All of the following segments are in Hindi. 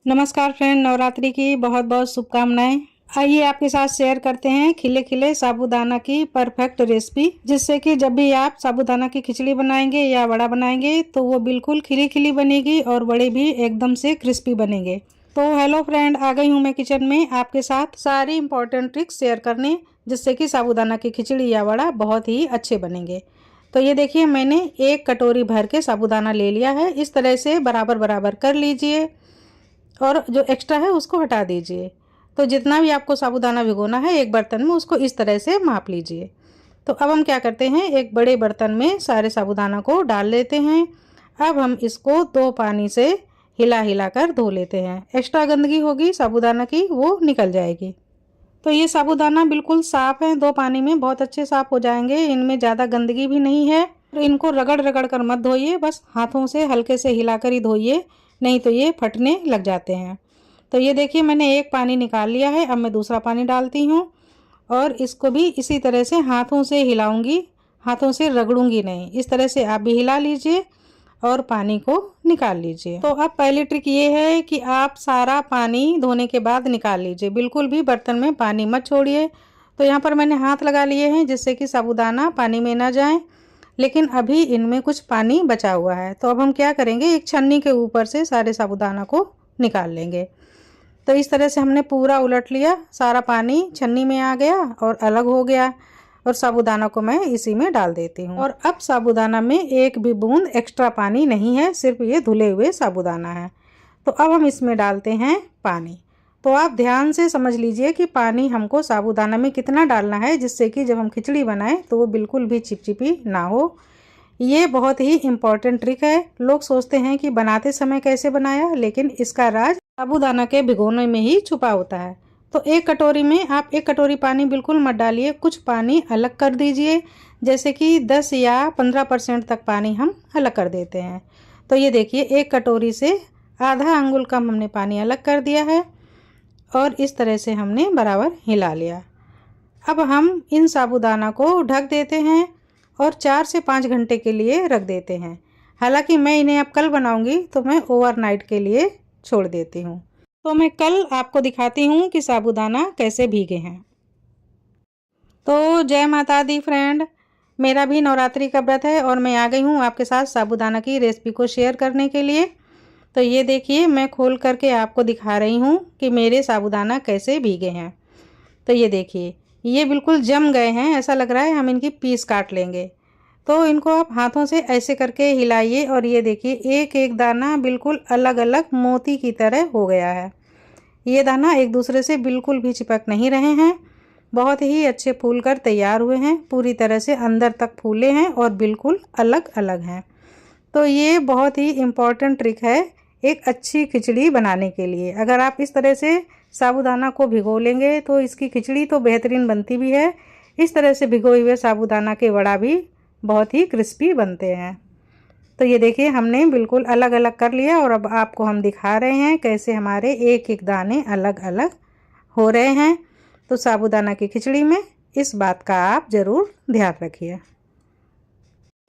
नमस्कार फ्रेंड, नवरात्रि की बहुत बहुत शुभकामनाएं। आइए आपके साथ शेयर करते हैं खिले खिले साबूदाना की परफेक्ट रेसिपी, जिससे कि जब भी आप साबूदाना की खिचड़ी बनाएंगे या वड़ा बनाएंगे तो वो बिल्कुल खिली खिली बनेगी और वड़े भी एकदम से क्रिस्पी बनेंगे। तो हेलो फ्रेंड, आ गई हूँ मैं किचन में आपके साथ सारी इंपॉर्टेंट ट्रिक्स शेयर करने, जिससे कि साबूदाना की खिचड़ी या वड़ा बहुत ही अच्छे बनेंगे। तो ये देखिए, मैंने 1 कटोरी भर के साबूदाना ले लिया है। इस तरह से बराबर बराबर कर लीजिए और जो एक्स्ट्रा है उसको हटा दीजिए। तो जितना भी आपको साबूदाना भिगोना है एक बर्तन में, उसको इस तरह से माप लीजिए। तो अब हम क्या करते हैं, एक बड़े बर्तन में सारे साबूदाना को डाल लेते हैं। अब हम इसको 2 पानी से हिला हिला कर धो लेते हैं। एक्स्ट्रा गंदगी होगी साबूदाना की, वो निकल जाएगी। तो ये साबूदाना बिल्कुल साफ़ है, 2 पानी में बहुत अच्छे साफ़ हो जाएंगे। इनमें ज़्यादा गंदगी भी नहीं है। तो इनको रगड़ रगड़ कर मत धोइए, बस हाथों से हल्के से हिलाकर ही धोइए, नहीं तो ये फटने लग जाते हैं। तो ये देखिए, मैंने एक पानी निकाल लिया है। अब मैं दूसरा पानी डालती हूँ और इसको भी इसी तरह से हाथों से हिलाऊंगी, हाथों से रगड़ूंगी नहीं। इस तरह से आप भी हिला लीजिए और पानी को निकाल लीजिए। तो अब पहली ट्रिक ये है कि आप सारा पानी धोने के बाद निकाल लीजिए, बिल्कुल भी बर्तन में पानी मत छोड़िए। तो यहाँ पर मैंने हाथ लगा लिए हैं, जिससे कि साबूदाना पानी में ना जाए, लेकिन अभी इनमें कुछ पानी बचा हुआ है। तो अब हम क्या करेंगे, एक छन्नी के ऊपर से सारे साबूदाना को निकाल लेंगे। तो इस तरह से हमने पूरा उलट लिया, सारा पानी छन्नी में आ गया और अलग हो गया। और साबूदाना को मैं इसी में डाल देती हूँ। और अब साबूदाना में एक भी बूंद एक्स्ट्रा पानी नहीं है, सिर्फ ये धुले हुए साबूदाना है। तो अब हम इसमें डालते हैं पानी। तो आप ध्यान से समझ लीजिए कि पानी हमको साबूदाना में कितना डालना है, जिससे कि जब हम खिचड़ी बनाएं तो वो बिल्कुल भी चिपचिपी ना हो। ये बहुत ही इम्पॉर्टेंट ट्रिक है। लोग सोचते हैं कि बनाते समय कैसे बनाया, लेकिन इसका राज साबूदाना के भिगोने में ही छुपा होता है। तो 1 कटोरी में आप 1 कटोरी पानी बिल्कुल मत डालिए, कुछ पानी अलग कर दीजिए। जैसे कि 10 या 15% तक पानी हम अलग कर देते हैं। तो ये देखिए, 1 कटोरी से आधा अंगुल कम हमने पानी अलग कर दिया है और इस तरह से हमने बराबर हिला लिया। अब हम इन साबूदाना को ढक देते हैं और 4 से 5 घंटे के लिए रख देते हैं। हालांकि मैं इन्हें अब कल बनाऊंगी, तो मैं ओवरनाइट के लिए छोड़ देती हूँ। तो मैं कल आपको दिखाती हूँ कि साबूदाना कैसे भीगे हैं। तो जय माता दी फ्रेंड, मेरा भी नवरात्रि का व्रत है और मैं आ गई हूँ आपके साथ साबूदाना की रेसिपी को शेयर करने के लिए। तो ये देखिए, मैं खोल करके आपको दिखा रही हूँ कि मेरे साबूदाना कैसे भीगे हैं। तो ये देखिए, ये बिल्कुल जम गए हैं, ऐसा लग रहा है हम इनकी पीस काट लेंगे। तो इनको आप हाथों से ऐसे करके हिलाइए और ये देखिए, एक एक दाना बिल्कुल अलग अलग मोती की तरह हो गया है। ये दाना एक दूसरे से बिल्कुल भी चिपक नहीं रहे हैं, बहुत ही अच्छे फूल कर तैयार हुए हैं, पूरी तरह से अंदर तक फूले हैं और बिल्कुल अलग अलग हैं। तो ये बहुत ही इम्पॉर्टेंट ट्रिक है एक अच्छी खिचड़ी बनाने के लिए। अगर आप इस तरह से साबूदाना को भिगो लेंगे तो इसकी खिचड़ी तो बेहतरीन बनती भी है। इस तरह से भिगोए हुए साबूदाना के वड़ा भी बहुत ही क्रिस्पी बनते हैं। तो ये देखिए, हमने बिल्कुल अलग अलग कर लिया और अब आपको हम दिखा रहे हैं कैसे हमारे एक एक दाने अलग अलग हो रहे हैं। तो साबूदाना की खिचड़ी में इस बात का आप ज़रूर ध्यान रखिए।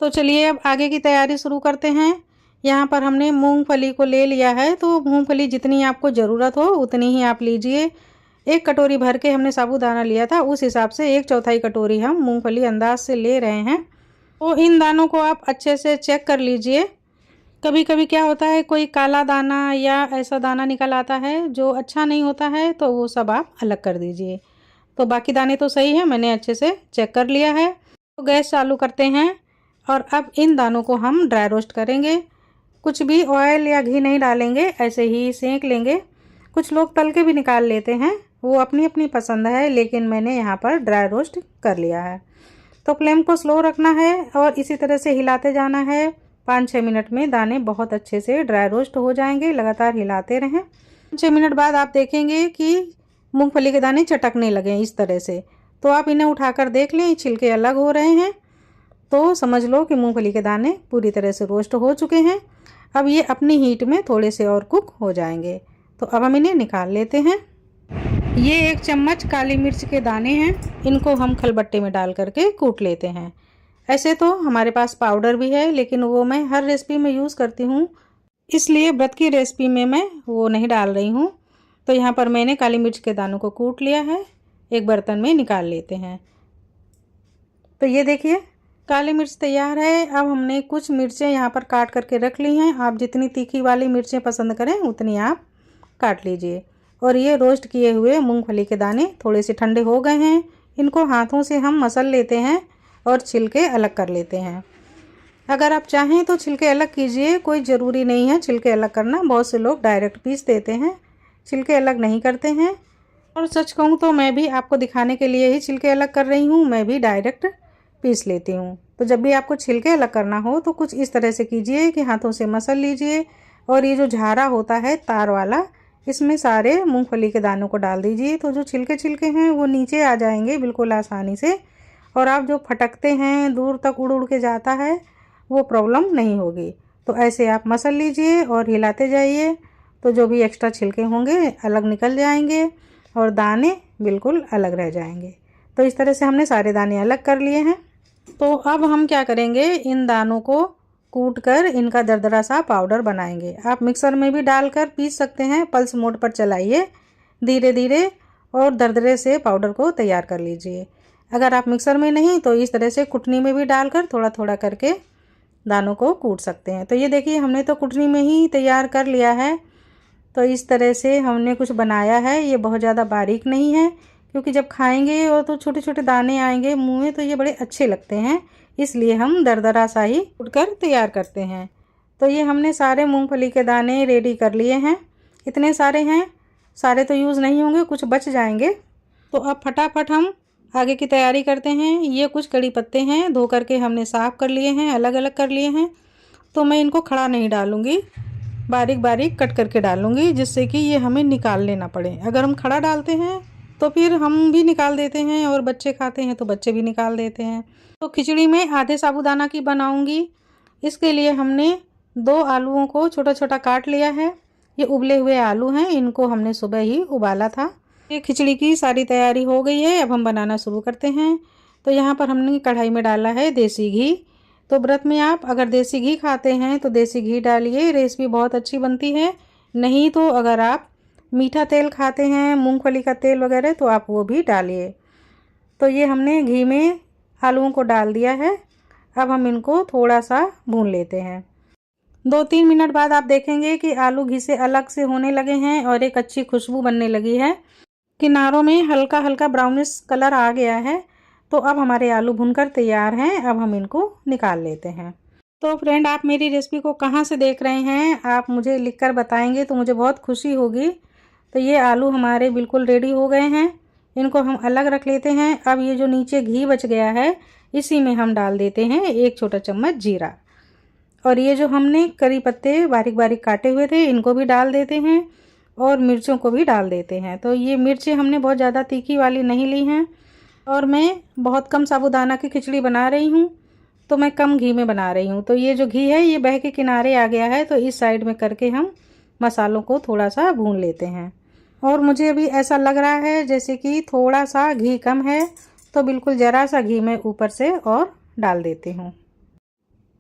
तो चलिए अब आगे की तैयारी शुरू करते हैं। यहाँ पर हमने मूंगफली को ले लिया है, तो मूंगफली जितनी आपको ज़रूरत हो उतनी ही आप लीजिए। 1 कटोरी भर के हमने साबूदाना लिया था, उस हिसाब से 1/4 कटोरी हम मूंगफली अंदाज से ले रहे हैं। तो इन दानों को आप अच्छे से चेक कर लीजिए। कभी कभी क्या होता है, कोई काला दाना या ऐसा दाना निकल आता है जो अच्छा नहीं होता है, तो वो सब आप अलग कर दीजिए। तो बाकी दाने तो सही है, मैंने अच्छे से चेक कर लिया है। तो गैस चालू करते हैं और अब इन दानों को हम ड्राई रोस्ट करेंगे। कुछ भी ऑयल या घी नहीं डालेंगे, ऐसे ही सेंक लेंगे। कुछ लोग तल के भी निकाल लेते हैं, वो अपनी अपनी पसंद है, लेकिन मैंने यहाँ पर ड्राई रोस्ट कर लिया है। तो फ्लेम को स्लो रखना है और इसी तरह से हिलाते जाना है। 5-6 मिनट में दाने बहुत अच्छे से ड्राई रोस्ट हो जाएंगे, लगातार हिलाते रहें। 6 मिनट बाद आप देखेंगे कि मूंगफली के दाने चटकने लगे इस तरह से। तो आप इन्हें उठाकर देख लें, छिलके अलग हो रहे हैं, तो समझ लो कि मूंगफली के दाने पूरी तरह से रोस्ट हो चुके हैं। अब ये अपनी हीट में थोड़े से और कुक हो जाएंगे। तो अब हम इन्हें निकाल लेते हैं। ये 1 चम्मच काली मिर्च के दाने हैं, इनको हम खलबट्टे में डाल करके कूट लेते हैं। ऐसे तो हमारे पास पाउडर भी है, लेकिन वो मैं हर रेसिपी में यूज़ करती हूँ। इसलिए व्रत की रेसिपी में मैं वो नहीं डाल रही हूँ। तो यहाँ पर मैंने काली मिर्च के दानों को कूट लिया है, एक बर्तन में निकाल लेते हैं। तो ये देखिए काली मिर्च तैयार है। अब हमने कुछ मिर्चें यहाँ पर काट करके रख ली हैं। आप जितनी तीखी वाली मिर्चें पसंद करें उतनी आप काट लीजिए। और ये रोस्ट किए हुए मूंगफली के दाने थोड़े से ठंडे हो गए हैं, इनको हाथों से हम मसल लेते हैं और छिलके अलग कर लेते हैं। अगर आप चाहें तो छिलके अलग कीजिए, कोई ज़रूरी नहीं है छिलके अलग करना। बहुत से लोग डायरेक्ट पीस देते हैं, छिलके अलग नहीं करते हैं। और सच कहूँ तो मैं भी आपको दिखाने के लिए ही छिलके अलग कर रही हूँ, मैं भी डायरेक्ट पीस लेती हूँ। तो जब भी आपको छिलके अलग करना हो तो कुछ इस तरह से कीजिए कि हाथों से मसल लीजिए और ये जो झारा होता है तार वाला, इसमें सारे मूंगफली के दानों को डाल दीजिए। तो जो छिलके हैं वो नीचे आ जाएंगे बिल्कुल आसानी से, और आप जो फटकते हैं दूर तक उड़ उड़ के जाता है वो प्रॉब्लम नहीं होगी। तो ऐसे आप मसल लीजिए और हिलाते जाइए, तो जो भी एक्स्ट्रा छिलके होंगे अलग निकल जाएंगे और दाने बिल्कुल अलग रह जाएंगे। तो इस तरह से हमने सारे दाने अलग कर लिए हैं। तो अब हम क्या करेंगे, इन दानों को कूट कर इनका दरदरा सा पाउडर बनाएंगे। आप मिक्सर में भी डालकर पीस सकते हैं, पल्स मोड पर चलाइए धीरे धीरे और दरदरे से पाउडर को तैयार कर लीजिए। अगर आप मिक्सर में नहीं तो इस तरह से कुटनी में भी डालकर थोड़ा थोड़ा करके दानों को कूट सकते हैं। तो ये देखिए हमने तो कुटनी में ही तैयार कर लिया है। तो इस तरह से हमने कुछ बनाया है, ये बहुत ज़्यादा बारीक नहीं है, क्योंकि जब खाएंगे और तो छोटे छोटे दाने आएंगे मुंह में तो ये बड़े अच्छे लगते हैं, इसलिए हम दरदरा सा ही कूटकर तैयार करते हैं। तो ये हमने सारे मूंगफली के दाने रेडी कर लिए हैं। इतने सारे हैं, सारे तो यूज़ नहीं होंगे, कुछ बच जाएंगे। तो अब फटाफट हम आगे की तैयारी करते हैं। ये कुछ कड़ी पत्ते हैं, धो करके हमने साफ़ कर लिए हैं, अलग अलग कर लिए हैं। तो मैं इनको खड़ा नहीं डालूँगी, बारीक बारीक कट करके डालूँगी, जिससे कि ये हमें निकालने ना पड़े। अगर हम खड़ा डालते हैं तो फिर हम भी निकाल देते हैं और बच्चे खाते हैं तो बच्चे भी निकाल देते हैं। तो खिचड़ी में आधे साबूदाना की बनाऊंगी। इसके लिए हमने 2 आलूओं को छोटा छोटा काट लिया है। ये उबले हुए आलू हैं, इनको हमने सुबह ही उबाला था। ये खिचड़ी की सारी तैयारी हो गई है, अब हम बनाना शुरू करते हैं। तो यहाँ पर हमने कढ़ाई में डाला है देसी घी। तो व्रत में आप अगर देसी घी खाते हैं तो देसी घी डालिए, रेसिपी बहुत अच्छी बनती है। नहीं तो अगर आप मीठा तेल खाते हैं, मूंगफली का तेल वगैरह, तो आप वो भी डालिए। तो ये हमने घी में आलूओं को डाल दिया है। अब हम इनको थोड़ा सा भून लेते हैं। 2-3 मिनट बाद आप देखेंगे कि आलू घी से अलग से होने लगे हैं और एक अच्छी खुशबू बनने लगी है। किनारों में हल्का हल्का ब्राउनिश कलर आ गया है। तो अब हमारे आलू भुनकर तैयार हैं, अब हम इनको निकाल लेते हैं। तो फ्रेंड, आप मेरी रेसिपी को कहाँ से देख रहे हैं, आप मुझे लिखकर बताएंगे तो मुझे बहुत खुशी होगी। तो ये आलू हमारे बिल्कुल रेडी हो गए हैं, इनको हम अलग रख लेते हैं। अब ये जो नीचे घी बच गया है इसी में हम डाल देते हैं 1 छोटा चम्मच जीरा, और ये जो हमने करी पत्ते बारीक बारीक काटे हुए थे इनको भी डाल देते हैं और मिर्चों को भी डाल देते हैं। तो ये मिर्चें हमने बहुत ज़्यादा तीखी वाली नहीं ली हैं, और मैं बहुत कम साबूदाना की खिचड़ी बना रही हूँ तो मैं कम घी में बना रही हूँ। तो ये जो घी है ये बह के किनारे आ गया है, तो इस साइड में करके हम मसालों को थोड़ा सा भून लेते हैं। और मुझे अभी ऐसा लग रहा है जैसे कि थोड़ा सा घी कम है, तो बिल्कुल ज़रा सा घी मैं ऊपर से और डाल देती हूँ।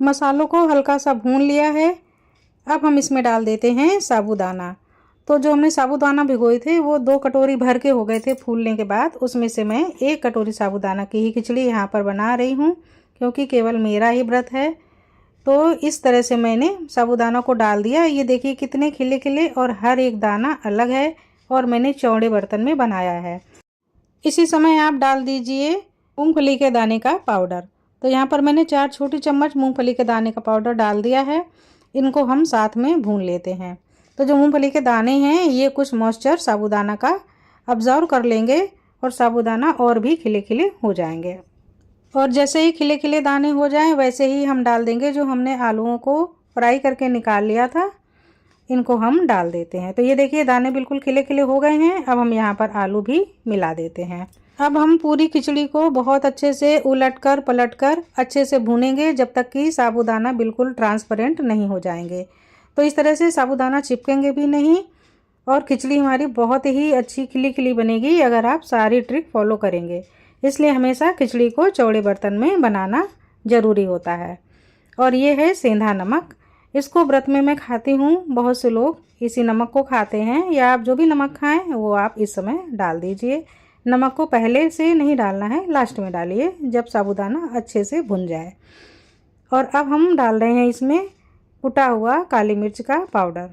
मसालों को हल्का सा भून लिया है। अब हम इसमें डाल देते हैं साबूदाना। तो जो हमने साबूदाना भिगोए थे वो 2 कटोरी भर के हो गए थे फूलने के बाद, उसमें से मैं 1 कटोरी साबूदाना की ही खिचड़ी यहाँ पर बना रही हूँ, क्योंकि केवल मेरा ही व्रत है। तो इस तरह से मैंने साबूदाना को डाल दिया। ये देखिए कितने खिले खिले और हर एक दाना अलग है, और मैंने चौड़े बर्तन में बनाया है। इसी समय आप डाल दीजिए मूंगफली के दाने का पाउडर। तो यहाँ पर मैंने 4 छोटी चम्मच मूंगफली के दाने का पाउडर डाल दिया है। इनको हम साथ में भून लेते हैं। तो जो मूंगफली के दाने हैं ये कुछ मॉइस्चर साबूदाना का अब्जॉर्व कर लेंगे और साबूदाना और भी खिले खिले हो जाएंगे। और जैसे ही खिले खिले दाने हो जाएं वैसे ही हम डाल देंगे जो हमने आलूओं को फ्राई करके निकाल लिया था, इनको हम डाल देते हैं। तो ये देखिए दाने बिल्कुल खिले खिले हो गए हैं। अब हम यहाँ पर आलू भी मिला देते हैं। अब हम पूरी खिचड़ी को बहुत अच्छे से उलटकर पलटकर अच्छे से भूनेंगे जब तक कि साबूदाना बिल्कुल ट्रांसपेरेंट नहीं हो जाएंगे। तो इस तरह से साबूदाना चिपकेंगे भी नहीं और खिचड़ी हमारी बहुत ही अच्छी खिली खिली बनेगी अगर आप सारी ट्रिक फॉलो करेंगे। इसलिए हमेशा खिचड़ी को चौड़े बर्तन में बनाना ज़रूरी होता है। और ये है सेंधा नमक, इसको व्रत में मैं खाती हूँ। बहुत से लोग इसी नमक को खाते हैं, या आप जो भी नमक खाएं वो आप इस समय डाल दीजिए। नमक को पहले से नहीं डालना है, लास्ट में डालिए जब साबूदाना अच्छे से भुन जाए। और अब हम डाल रहे हैं इसमें कुटा हुआ काली मिर्च का पाउडर।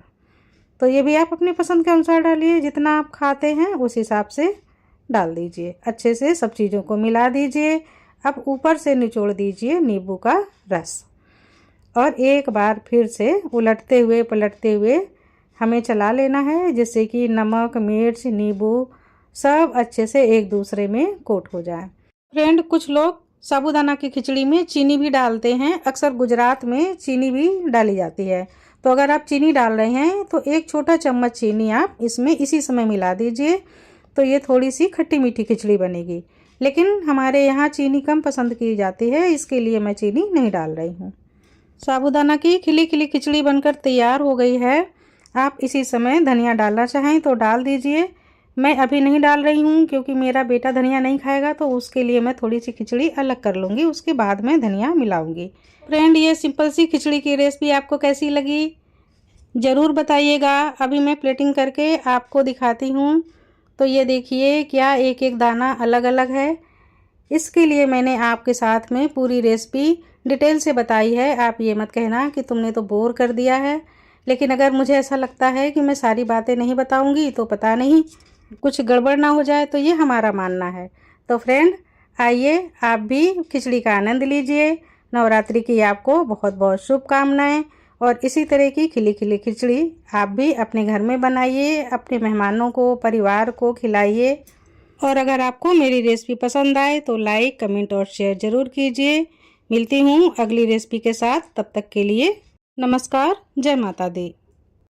तो ये भी आप अपनी पसंद के अनुसार डालिए, जितना आप खाते हैं उस हिसाब से डाल दीजिए। अच्छे से सब चीज़ों को मिला दीजिए। अब ऊपर से निचोड़ दीजिए नींबू का रस, और एक बार फिर से उलटते हुए पलटते हुए हमें चला लेना है, जिससे कि नमक, मिर्च, नींबू सब अच्छे से एक दूसरे में कोट हो जाए। फ्रेंड, कुछ लोग साबूदाना की खिचड़ी में चीनी भी डालते हैं। अक्सर गुजरात में चीनी भी डाली जाती है। तो अगर आप चीनी डाल रहे हैं तो एक छोटा चम्मच चीनी आप इसमें इसी समय मिला दीजिए, तो ये थोड़ी सी खट्टी मीठी खिचड़ी बनेगी। लेकिन हमारे यहाँ चीनी कम पसंद की जाती है, इसके लिए मैं चीनी नहीं डाल रही हूँ। साबूदाना की खिली खिली खिचड़ी बनकर तैयार हो गई है। आप इसी समय धनिया डालना चाहें तो डाल दीजिए। मैं अभी नहीं डाल रही हूँ क्योंकि मेरा बेटा धनिया नहीं खाएगा, तो उसके लिए मैं थोड़ी सी खिचड़ी अलग कर लूँगी, उसके बाद मैं धनिया मिलाऊँगी। फ्रेंड, ये सिंपल सी खिचड़ी की रेसिपी आपको कैसी लगी ज़रूर बताइएगा। अभी मैं प्लेटिंग करके आपको दिखाती हूँ। तो ये देखिए क्या एक एक दाना अलग अलग है। इसके लिए मैंने आपके साथ में पूरी रेसिपी डिटेल से बताई है। आप ये मत कहना कि तुमने तो बोर कर दिया है। लेकिन अगर मुझे ऐसा लगता है कि मैं सारी बातें नहीं बताऊंगी तो पता नहीं कुछ गड़बड़ ना हो जाए, तो ये हमारा मानना है। तो फ्रेंड, आइए आप भी खिचड़ी का आनंद लीजिए। नवरात्रि की आपको बहुत बहुत शुभकामनाएं। और इसी तरह की खिली खिली खिचड़ी आप भी अपने घर में बनाइए, अपने मेहमानों को, परिवार को खिलाइए। और अगर आपको मेरी रेसिपी पसंद आए तो लाइक, कमेंट और शेयर ज़रूर कीजिए। मिलती हूँ अगली रेसिपी के साथ, तब तक के लिए नमस्कार। जय माता दी।